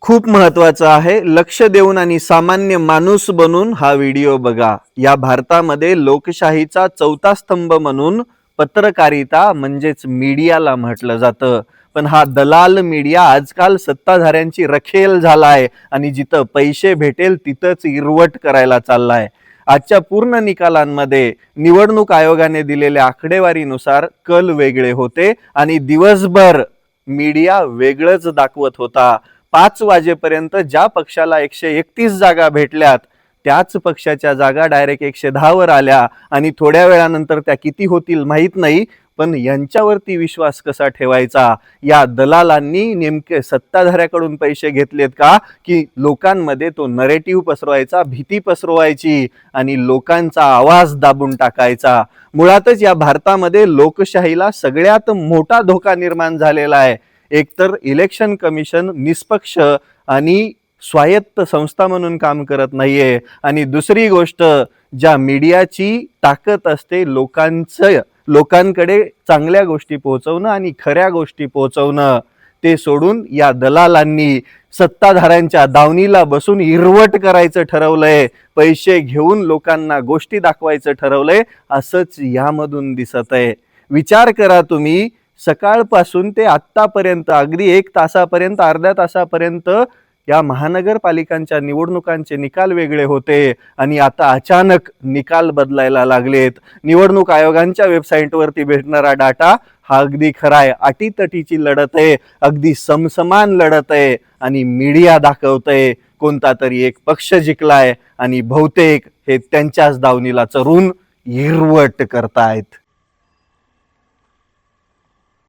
खूप महत्वाचं आहे. लक्ष देऊन आणि सामान्य माणूस बनून हा व्हिडिओ बघा. या भारतामध्ये लोकशाहीचा चौथा स्तंभ म्हणून पत्रकारिता म्हणजेच मीडियाला म्हटलं जातं. पण हा दलाल मीडिया आजकाल सत्ताधाऱ्यांची रखेल झालाय आणि जिथं पैसे भेटेल तिथंच इरवट करायला चाललाय. आजच्या पूर्ण निकालांमध्ये निवडणूक आयोगाने दिलेल्या आकडेवारीनुसार कल वेगळे होते आणि दिवसभर मीडिया वेगळंच दाखवत होता. 5 वाजेपर्यंत ज्या पक्षाला 131 जागा भेटल्यात त्याच पक्षाच्या जागा डायरेक्ट 110 वर आल्या आणि थोड्या वेळानंतर त्या किती होतील माहित नाही. पण यांच्यावरती विश्वास कसा ठेवायचा? या दलालांनी नेमके सत्ताधाऱ्याकडून पैसे घेतलेत का, की लोकांमध्ये तो नरेटिव्ह पसरवायचा, भीती पसरवायची आणि लोकांचा आवाज दाबून टाकायचा? मुळातच या भारतामध्ये लोकशाहीला सगळ्यात मोठा धोका निर्माण झालेला आहे. एकतर इलेक्शन कमिशन निष्पक्ष आणि स्वायत्त संस्था म्हणून काम करत नाहीये आणि दुसरी गोष्ट, ज्या मीडियाची ताकद असते लोकांकडे चांगल्या गोष्टी पोहोचवणं आणि खऱ्या गोष्टी पोहोचवणं, ते सोडून या दलालांनी सत्ताधाऱ्यांच्या दावणीला बसून इरवट करायचं ठरवलंय, पैसे घेऊन लोकांना गोष्टी दाखवायचं ठरवलंय. असंच यामधून दिसत आहे. विचार करा तुम्ही, सकाळपासून ते आत्तापर्यंत अगदी 1 तासापर्यंत, अर्ध्या तासापर्यंत या महानगरपालिकांच्या निवडणुकांचे निकाल वेगळे होते आणि आता अचानक निकाल बदलायला लागलेत. निवडणूक आयोगांच्या वेबसाईटवरती भेटणारा डाटा हा अगदी खरा आहे. अटीतटीची लढत आहे, अगदी समसमान लढत आहे आणि मीडिया दाखवतंय कोणता तरी एक पक्ष जिंकलाय आणि बहुतेक हे त्यांच्याच दावणीला चरून हिरवट करतायत.